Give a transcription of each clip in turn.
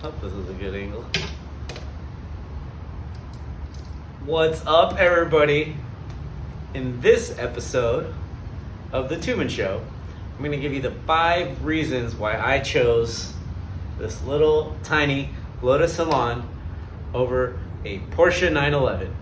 Hope this is a good angle. What's up, everybody? In this episode of The Tuman Show, I'm going to give you the 5 reasons why I chose this little tiny Lotus Salon over a Porsche 911.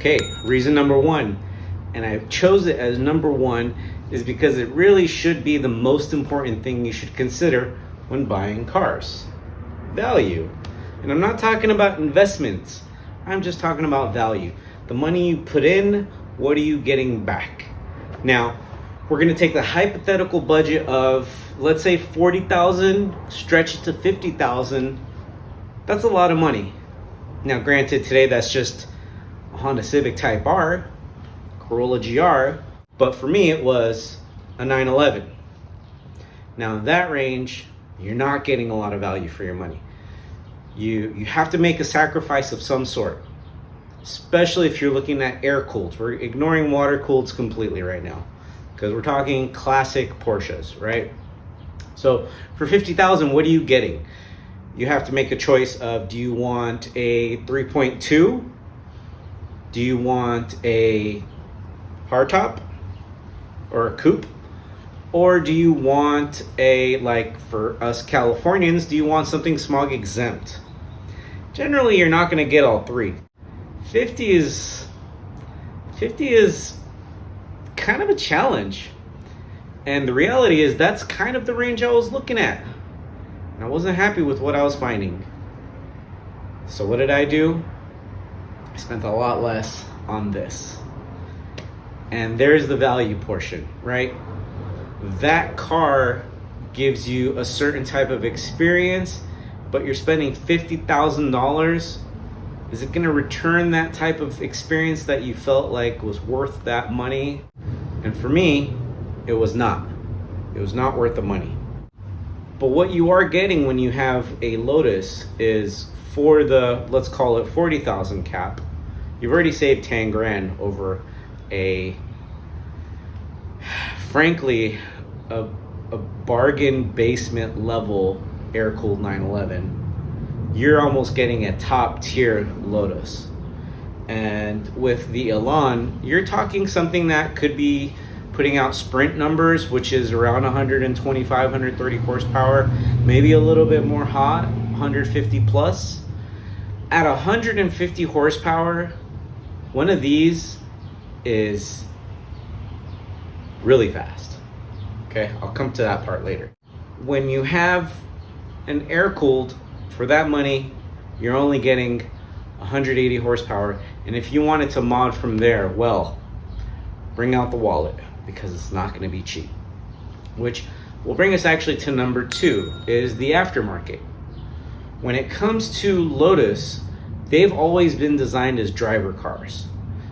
Okay, reason number 1, and I chose it as number 1, is because it really should be the most important thing you should consider when buying cars. Value. And I'm not talking about investments. I'm just talking about value. The money you put in, what are you getting back? Now, we're going to take the hypothetical budget of, let's say, $40,000, stretch it to $50,000. That's a lot of money. Now, granted, today that's just a Honda Civic Type R, Corolla GR, but for me it was a 911. Now in that range, you're not getting a lot of value for your money. You have to make a sacrifice of some sort, especially if you're looking at air-cooled. We're ignoring water-cooled completely right now because we're talking classic Porsches, right? So for $50,000, what are you getting? You have to make a choice of, do you want a 3.2? Do you want a hardtop or a coupe? Or do you want a, like for us Californians, do you want something smog exempt? Generally, you're not going to get all 3. 50 is kind of a challenge. And the reality is that's kind of the range I was looking at. And I wasn't happy with what I was finding. So what did I do? I spent a lot less on this. And there's the value portion, right? That car gives you a certain type of experience, but you're spending $50,000. Is it going to return that type of experience that you felt like was worth that money? And for me, it was not. It was not worth the money. But what you are getting when you have a Lotus is, for the, let's call it 40,000 cap, you've already saved 10 grand over a, frankly, a bargain basement level air-cooled 911. You're almost getting a top tier Lotus. And with the Elan, you're talking something that could be putting out sprint numbers, which is around 125, 130 horsepower, maybe a little bit more hot, 150 plus. At 150 horsepower, one of these is really fast. Okay, I'll come to that part later. When you have an air-cooled, for that money, you're only getting 180 horsepower. And if you wanted to mod from there, well, bring out the wallet, because it's not going to be cheap. Which will bring us actually to number 2, is the aftermarket. When it comes to Lotus, they've always been designed as driver cars.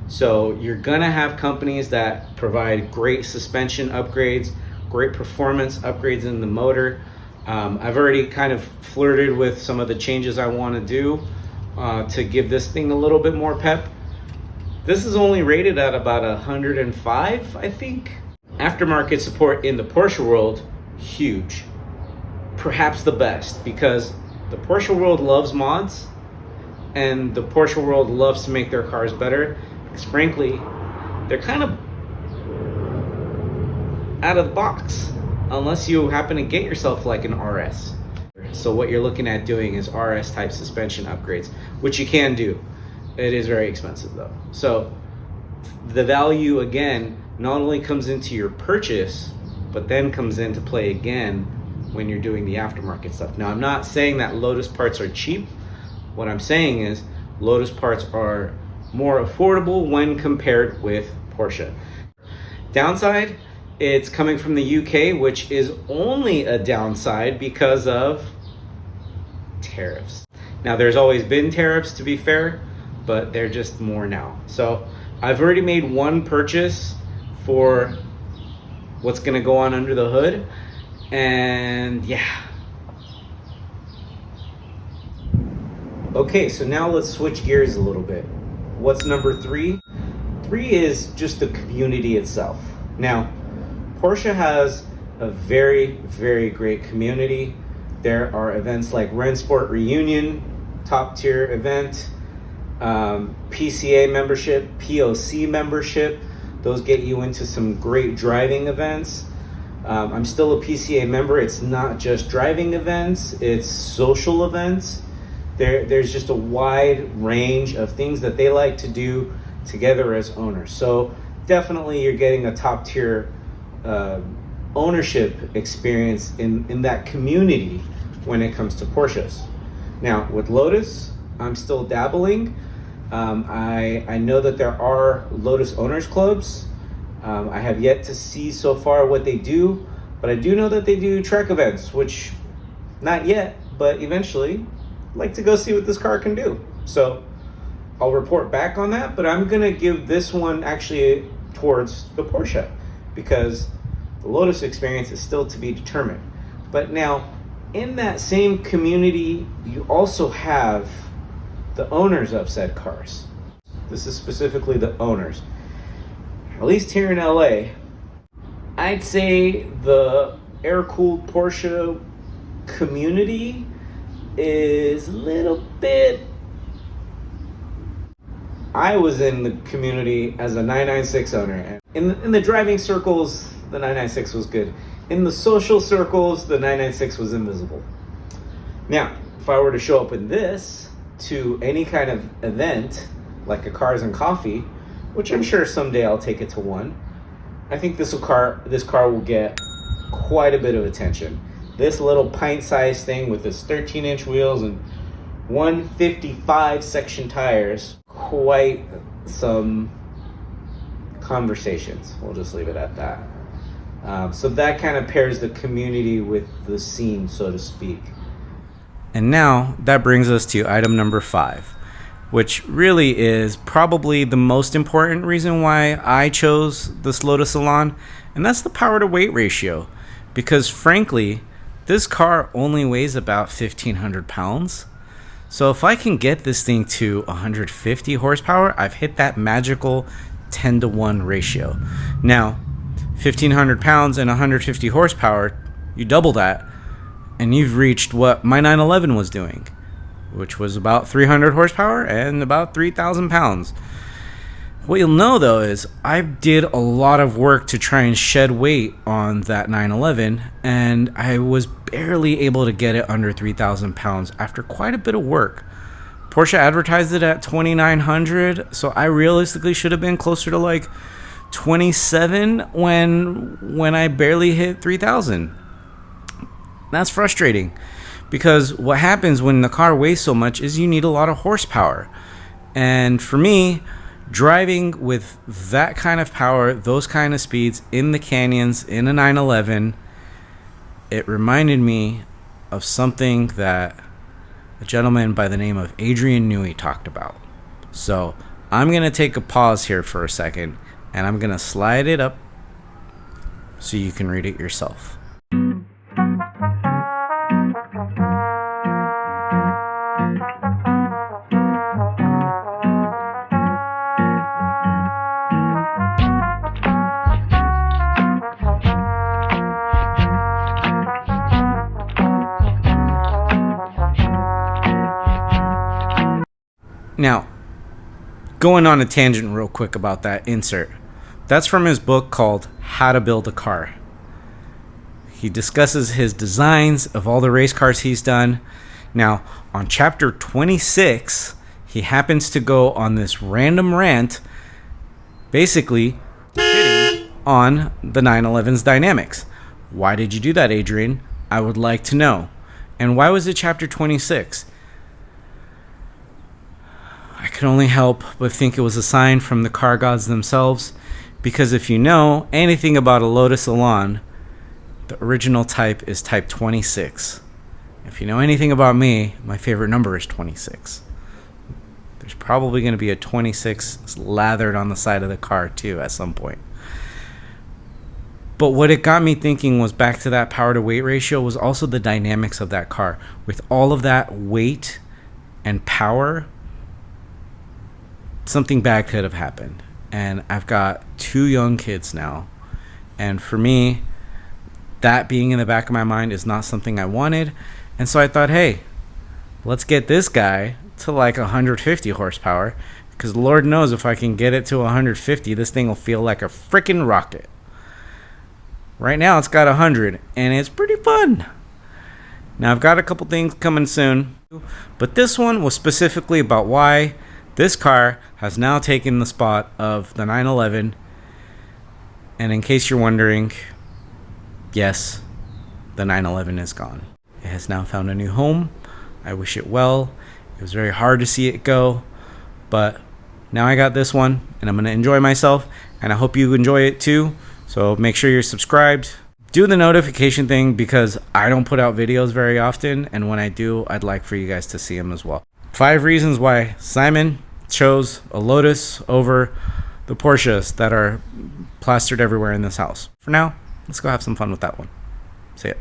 So you're gonna have companies that provide great suspension upgrades, great performance upgrades in the motor. I've already kind of flirted with some of the changes I wanna do to give this thing a little bit more pep. This is only rated at about 105, I think. Aftermarket support in the Porsche world, huge. Perhaps the best, because the Porsche world loves mods, and the Porsche world loves to make their cars better, because frankly, they're kind of out of the box, unless you happen to get yourself like an RS. So what you're looking at doing is RS type suspension upgrades, which you can do. It is very expensive though. So the value, again, not only comes into your purchase, but then comes into play again when you're doing the aftermarket stuff. Now, I'm not saying that Lotus parts are cheap. What I'm saying is Lotus parts are more affordable when compared with Porsche. Downside, it's coming from the UK, which is only a downside because of tariffs. Now, there's always been tariffs, to be fair, but they're just more now. So I've already made one purchase for what's gonna go on under the hood, and yeah. Okay, so now let's switch gears a little bit. What's number 3? 3 is just the community itself. Now, Porsche has a very, very great community. There are events like Rennsport Reunion, top tier event, PCA membership, POC membership. Those get you into some great driving events. I'm still a PCA member. It's not just driving events, it's social events. There's just a wide range of things that they like to do together as owners. So definitely you're getting a top tier ownership experience in that community when it comes to Porsches. Now with Lotus, I'm still dabbling. I know that there are Lotus owners clubs. I have yet to see so far what they do, but I do know that they do track events, which not yet, but eventually I'd like to go see what this car can do. So I'll report back on that, but I'm gonna give this one actually towards the Porsche because the Lotus experience is still to be determined. But now in that same community, you also have the owners of said cars. This is specifically the owners. At least here in LA, I'd say the air-cooled Porsche community is a little bit... I was in the community as a 996 owner. And in the driving circles, the 996 was good. In the social circles, the 996 was invisible. Now, if I were to show up in this to any kind of event, like a Cars and Coffee, which I'm sure someday I'll take it to one, I think this car will get quite a bit of attention. This little pint-sized thing with its 13-inch wheels and 155 section tires, quite some conversations. We'll just leave it at that. So that kind of pairs the community with the scene, so to speak. And now that brings us to item number 5, which really is probably the most important reason why I chose this Lotus Elan, and that's the power to weight ratio. Because frankly, this car only weighs about 1,500 pounds. So if I can get this thing to 150 horsepower, I've hit that magical 10-to-1 ratio. Now, 1,500 pounds and 150 horsepower, you double that, and you've reached what my 911 was doing, which was about 300 horsepower and about 3,000 pounds. What you'll know though is I did a lot of work to try and shed weight on that 911, and I was barely able to get it under 3,000 pounds after quite a bit of work. Porsche advertised it at 2,900, so I realistically should have been closer to like 27 when I barely hit 3,000. That's frustrating, because what happens when the car weighs so much is you need a lot of horsepower. And for me, driving with that kind of power, those kind of speeds in the canyons in a 911, it reminded me of something that a gentleman by the name of Adrian Newey talked about. So I'm going to take a pause here for a second, and I'm going to slide it up so you can read it yourself. Now, going on a tangent real quick about that insert. That's from his book called How to Build a Car. He discusses his designs of all the race cars he's done. Now, on chapter 26, he happens to go on this random rant, basically shitting on the 911's dynamics. Why did you do that, Adrian? I would like to know. And why was it chapter 26? I could only help but think it was a sign from the car gods themselves, because if you know anything about a Lotus Elan, the original type is type 26. If you know anything about me, my favorite number is 26. There's probably going to be a 26 lathered on the side of the car too at some point. But what it got me thinking was back to that power to weight ratio was also the dynamics of that car. With all of that weight and power, something bad could have happened. and I've got 2 young kids now. And for me, that being in the back of my mind is not something I wanted. And so I thought, hey, let's get this guy to like 150 horsepower, because Lord knows if I can get it to 150, this thing will feel like a freaking rocket. Right now it's got 100, and it's pretty fun. Now I've got a couple things coming soon, but this one was specifically about why this car has now taken the spot of the 911. And in case you're wondering, yes, the 911 is gone. It has now found a new home. I wish it well. It was very hard to see it go, but now I got this one, and I'm going to enjoy myself, and I hope you enjoy it too. So make sure you're subscribed. Do the notification thing, because I don't put out videos very often, and when I do, I'd like for you guys to see them as well. 5 reasons why Simon chose a Lotus over the Porsches that are plastered everywhere in this house. For now, let's go have some fun with that one. See ya.